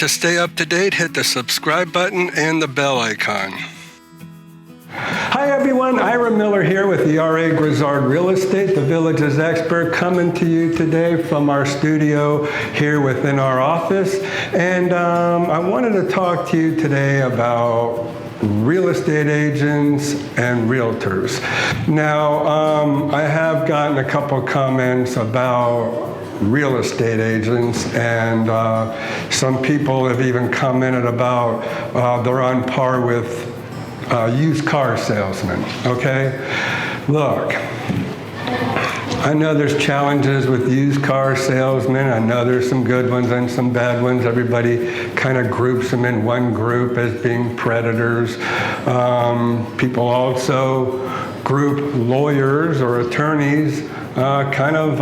To stay up to date, hit the subscribe button and the bell icon. Hi everyone, Ira Miller here with the R.A. Grizzard Real Estate, the Village's expert, coming to you today from our studio here within our office. And I wanted to talk to you today about real estate agents and realtors. Now, I have gotten a couple comments about real estate agents, and some people have even commented about they're on par with used car salesmen, okay? Look, I know there's challenges with used car salesmen. I know there's some good ones and some bad ones. Everybody kind of groups them in one group as being predators. People also group lawyers or attorneys kind of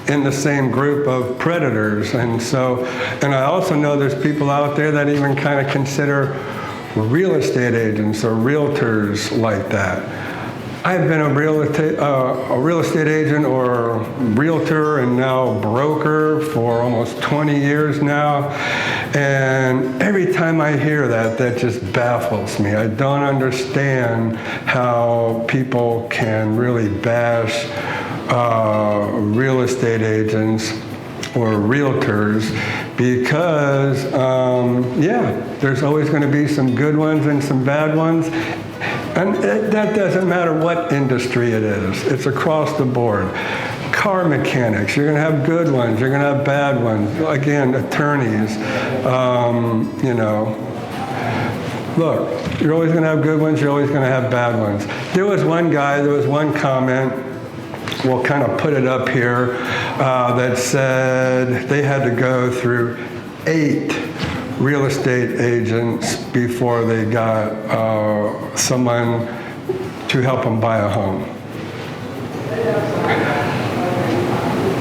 in the same group of predators. And I also know there's people out there that even kind of consider real estate agents or realtors like that. I've been a real estate agent or realtor and now broker for almost 20 years now. And every time I hear that, that just baffles me. I don't understand how people can really bash real estate agents or realtors, because there's always going to be some good ones and some bad ones, and that doesn't matter what industry it is. It's across the board. Car mechanics, you're going to have good ones, you're going to have bad ones. Again, attorneys, look, you're always going to have good ones, you're always going to have bad ones. There was one comment, we'll kind of put it up here, that said they had to go through 8 real estate agents before they got someone to help them buy a home.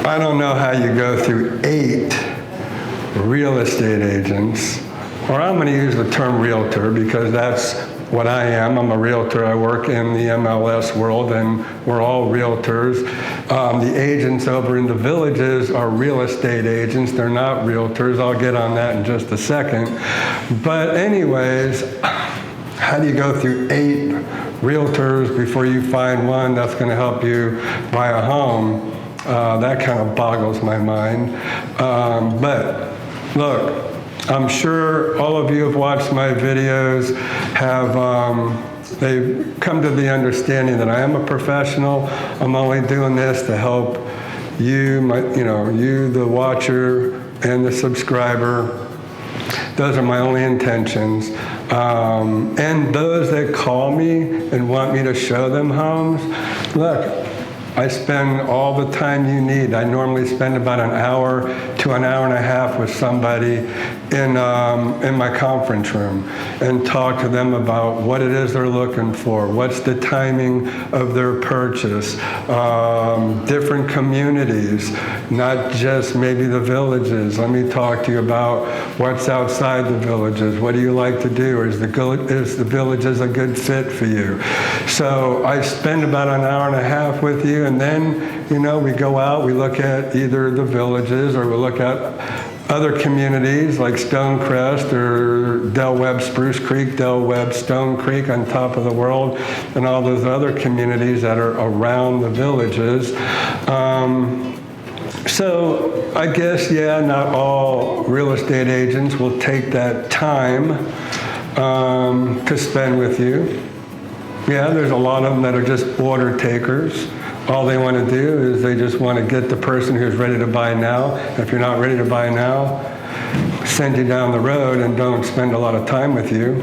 I don't know how you go through 8 real estate agents, or I'm going to use the term realtor because that's what I am. I'm a realtor. I work in the MLS world, and we're all realtors. The agents over in the villages are real estate agents. They're not realtors. I'll get on that in just a second. But anyways, how do you go through 8 realtors before you find one that's going to help you buy a home? That kind of boggles my mind. But look, I'm sure all of you have watched my videos, they've come to the understanding that I am a professional. I'm only doing this to help you, you, the watcher, and the subscriber. Those are my only intentions. And those that call me and want me to show them homes, look, I spend all the time you need. I normally spend about an hour to an hour and a half with somebody in my conference room and talk to them about what it is they're looking for, what's the timing of their purchase, different communities, not just maybe the villages. Let me talk to you about what's outside the villages. What do you like to do? Is the villages a good fit for you? So I spend about an hour and a half with you, and then, we go out, we look at either the villages or we look at other communities like Stonecrest or Del Webb, Spruce Creek, Del Webb, Stone Creek on top of the world, and all those other communities that are around the villages. So I guess, not all real estate agents will take that time to spend with you. Yeah, there's a lot of them that are just order takers. All they want to do is they just want to get the person who's ready to buy now. If you're not ready to buy now, send you down the road and don't spend a lot of time with you.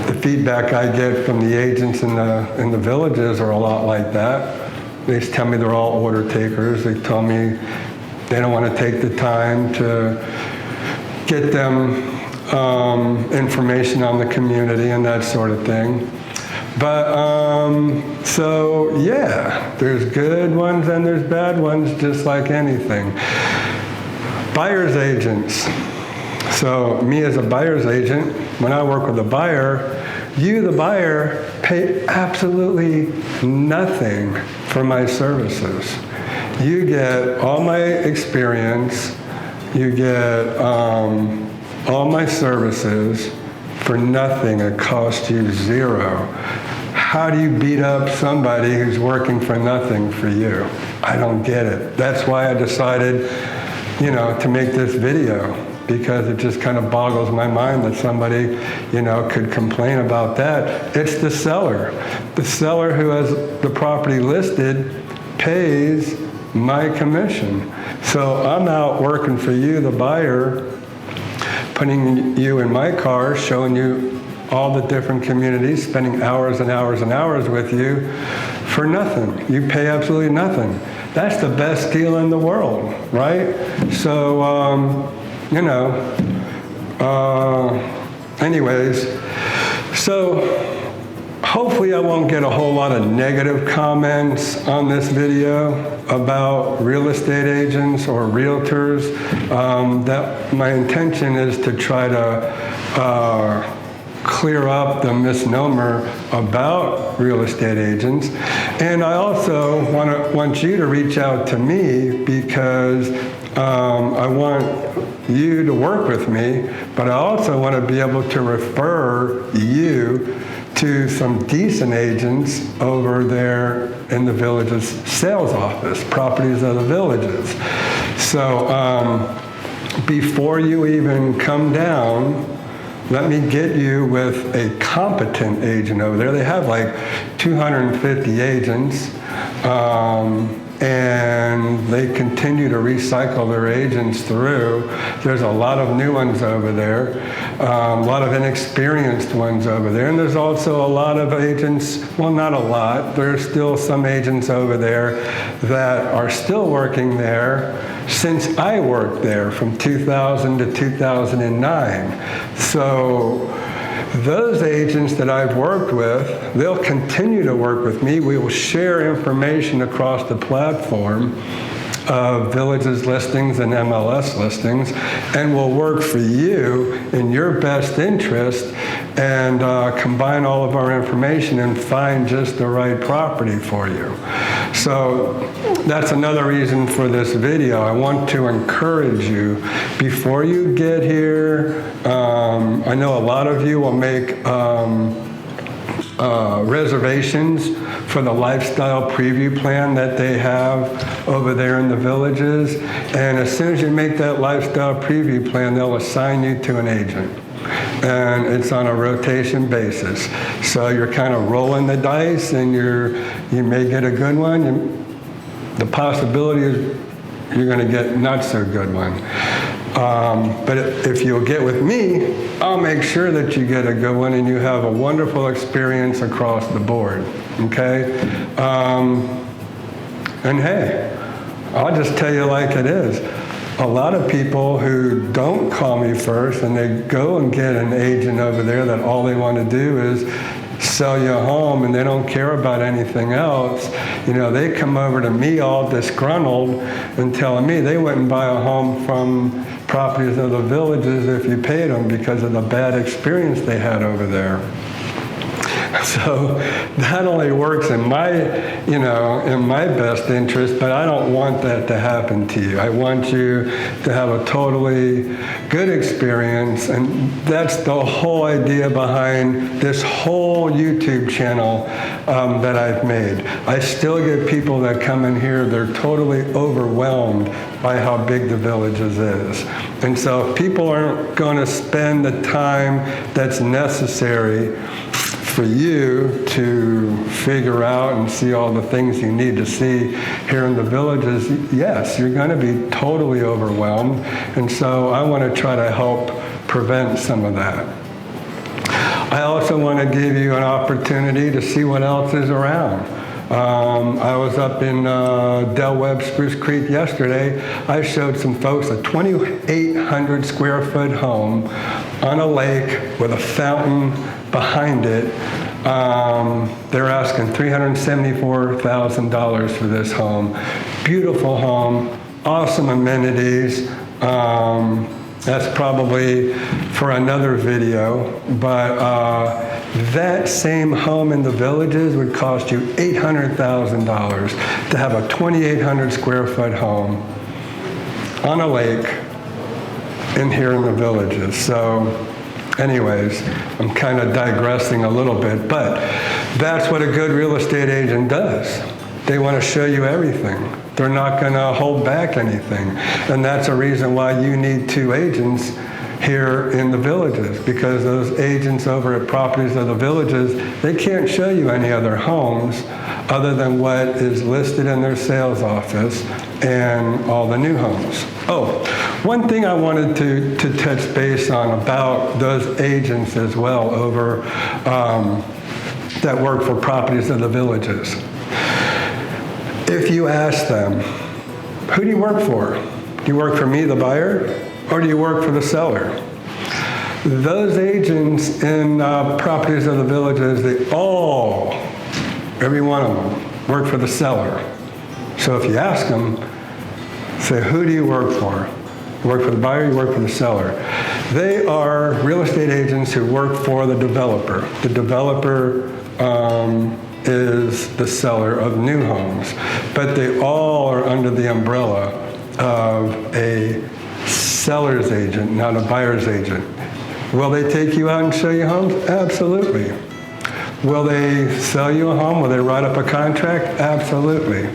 The feedback I get from the agents in the villages are a lot like that. They tell me they're all order takers. They tell me they don't want to take the time to get them information on the community and that sort of thing. But, there's good ones and there's bad ones, just like anything. Buyer's agents. So me as a buyer's agent, when I work with a buyer, you, the buyer, pay absolutely nothing for my services. You get all my experience You get all my services for nothing. It costs you zero. How do you beat up somebody who's working for nothing for you? I don't get it. That's why I decided, to make this video, because it just kind of boggles my mind that somebody, could complain about that. It's the seller. The seller who has the property listed pays my commission. So I'm out working for you, the buyer, putting you in my car, showing you all the different communities, spending hours and hours and hours with you for nothing. You pay absolutely nothing. That's the best deal in the world, right? So, anyways, so hopefully I won't get a whole lot of negative comments on this video about real estate agents or realtors. That my intention is to try to clear up the misnomer about real estate agents. And I also want you to reach out to me, because I want you to work with me, but I also want to be able to refer you to some decent agents over there in the Village's sales office, Properties of the Villages. So before you even come down, let me get you with a competent agent over there. They have like 250 agents, and they continue to recycle their agents through. There's a lot of new ones over there, a lot of inexperienced ones over there, and there's also a lot of agents, well, not a lot, there's still some agents over there that are still working there since I worked there from 2000 to 2009. So those agents that I've worked with, they'll continue to work with me. We will share information across the platform of Villages listings and MLS listings, and we'll work for you in your best interest and combine all of our information and find just the right property for you. So that's another reason for this video. I want to encourage you, before you get here, I know a lot of you will make reservations for the lifestyle preview plan that they have over there in the Villages. And as soon as you make that lifestyle preview plan, they'll assign you to an agent. And it's on a rotation basis. So you're kind of rolling the dice, and you may get a good one. The possibility is you're going to get not so good one. But if you'll get with me, I'll make sure that you get a good one and you have a wonderful experience across the board, okay? And hey, I'll just tell you like it is. A lot of people who don't call me first and they go and get an agent over there that all they want to do is sell you a home and they don't care about anything else, they come over to me all disgruntled and telling me they wouldn't buy a home from Properties of the Villages if you paid them because of the bad experience they had over there. So that only works in my, in my best interest, but I don't want that to happen to you. I want you to have a totally good experience, and that's the whole idea behind this whole YouTube channel that I've made. I still get people that come in here, they're totally overwhelmed by how big the Villages is. And so if people aren't going to spend the time that's necessary for you to figure out and see all the things you need to see here in the Villages, yes, you're going to be totally overwhelmed. And so I want to try to help prevent some of that. I also want to give you an opportunity to see what else is around. I was up in Del Webb Spruce Creek yesterday. I showed some folks a 2,800 square foot home on a lake with a fountain behind it. They're asking $374,000 for this home. Beautiful home, awesome amenities. That's probably for another video, but that same home in the Villages would cost you $800,000 to have a 2,800 square foot home on a lake in here in the Villages. So anyways, I'm kind of digressing a little bit, but that's what a good real estate agent does. They want to show you everything. They're not going to hold back anything. And that's a reason why you need 2 agents here in the Villages, because those agents over at Properties of the Villages, they can't show you any other homes other than what is listed in their sales office and all the new homes. Oh, one thing I wanted to touch base on about those agents as well over that work for Properties of the Villages. If you ask them, who do you work for? Do you work for me, the buyer, or do you work for the seller? Those agents in Properties of the Villages, they all, every one of them, work for the seller. So if you ask them, say, who do you work for? You work for the buyer, you work for the seller. They are real estate agents who work for the developer. The developer is the seller of new homes, but they all are under the umbrella of a seller's agent, not a buyer's agent. Will they take you out and show you homes? Absolutely. Will they sell you a home? Will they write up a contract? Absolutely.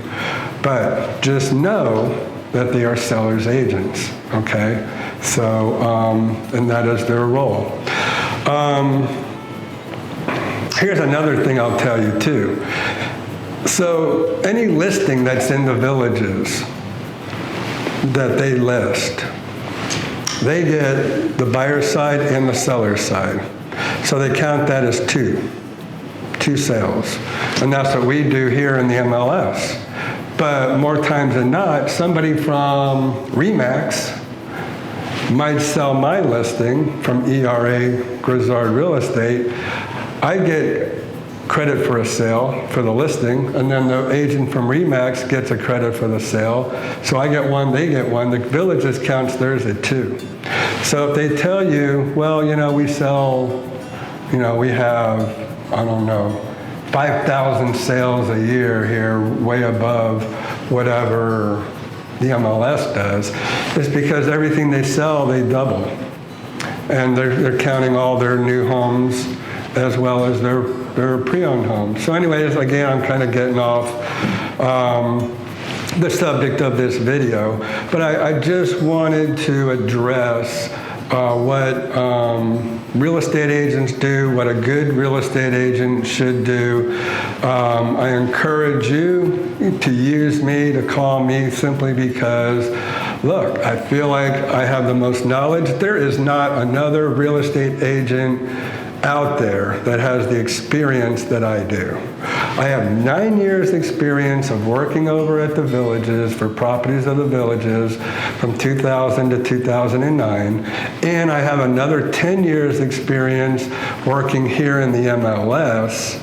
But just know that they are seller's agents, okay? So, and that is their role. Here's another thing I'll tell you too. So any listing that's in the Villages that they list, they get the buyer's side and the seller's side. So they count that as two sales. And that's what we do here in the MLS. But more times than not, somebody from RE/MAX might sell my listing from ERA Grizzard Real Estate. I get credit for a sale for the listing, and then the agent from RE/MAX gets a credit for the sale. So I get one, they get one. The Villages counts theirs at 2. So if they tell you, well, you know, we sell, you know, we have, I don't know, 5,000 sales a year here, way above whatever the MLS does, it's because everything they sell, they double. And they're counting all their new homes as well as their pre-owned homes. So anyways, again, I'm kind of getting off the subject of this video, but I just wanted to address what real estate agents do, what a good real estate agent should do. I encourage you to use me, to call me, simply because, look, I feel like I have the most knowledge. There is not another real estate agent out there that has the experience that I do. I have 9 years experience of working over at the Villages for Properties of the Villages from 2000 to 2009, and I have another 10 years experience working here in the MLS,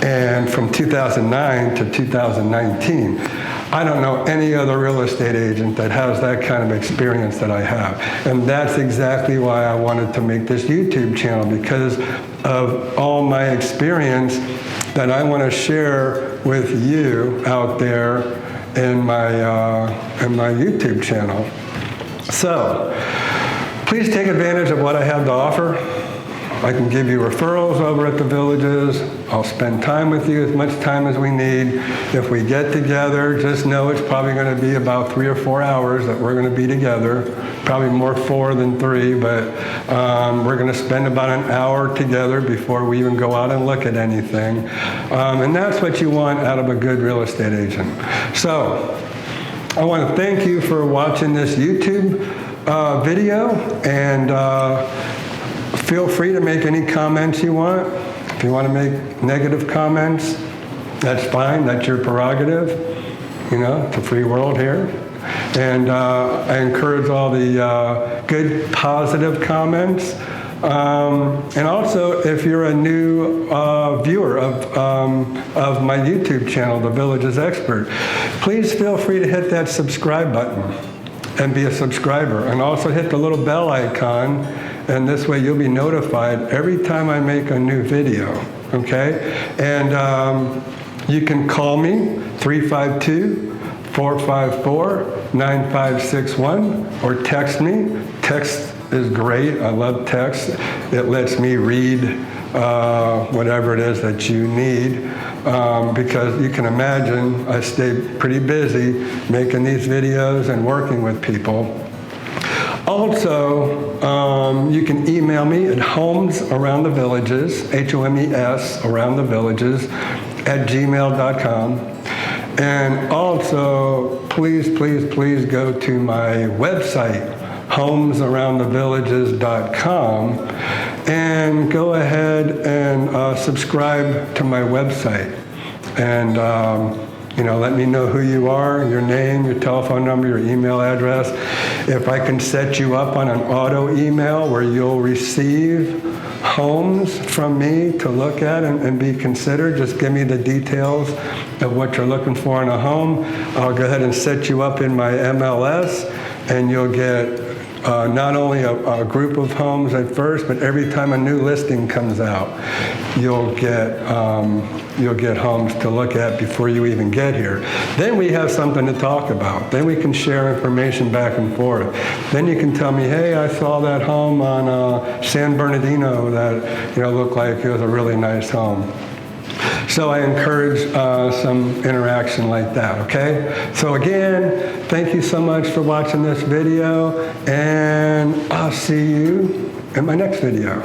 and from 2009 to 2019. I don't know any other real estate agent that has that kind of experience that I have. And that's exactly why I wanted to make this YouTube channel, because of all my experience that I want to share with you out there in my YouTube channel. So please take advantage of what I have to offer. I can give you referrals over at the Villages. I'll spend time with you, as much time as we need. If we get together, just know it's probably going to be about 3 or 4 hours that we're going to be together. Probably more 4 than 3, but we're going to spend about an hour together before we even go out and look at anything. And that's what you want out of a good real estate agent. So I want to thank you for watching this YouTube video, and feel free to make any comments you want. If you want to make negative comments, that's fine. That's your prerogative. You know, it's a free world here. And I encourage all the good, positive comments. And also, if you're a new viewer of my YouTube channel, The Villages Expert, please feel free to hit that subscribe button and be a subscriber. And also hit the little bell icon, and this way you'll be notified every time I make a new video, okay? And you can call me, 352 454-9561, or text me. Text is great. I love text. It lets me read whatever it is that you need, because you can imagine I stay pretty busy making these videos and working with people. Also, you can email me at homesaroundthevillages, H-O-M-E-S, aroundthevillages, @gmail.com. And also, please go to my website, homesaroundthevillages.com, and go ahead and subscribe to my website. And let me know who you are, your name, your telephone number, your email address. If I can set you up on an auto email where you'll receive homes from me to look at and be considered, just give me the details of what you're looking for in a home. I'll go ahead and set you up in my MLS, and you'll get not only a group of homes at first, but every time a new listing comes out, you'll get homes to look at before you even get here. Then we have something to talk about. Then we can share information back and forth. Then you can tell me, hey, I saw that home on San Bernardino that looked like it was a really nice home. So I encourage some interaction like that, okay? So again, thank you so much for watching this video, and I'll see you in my next video.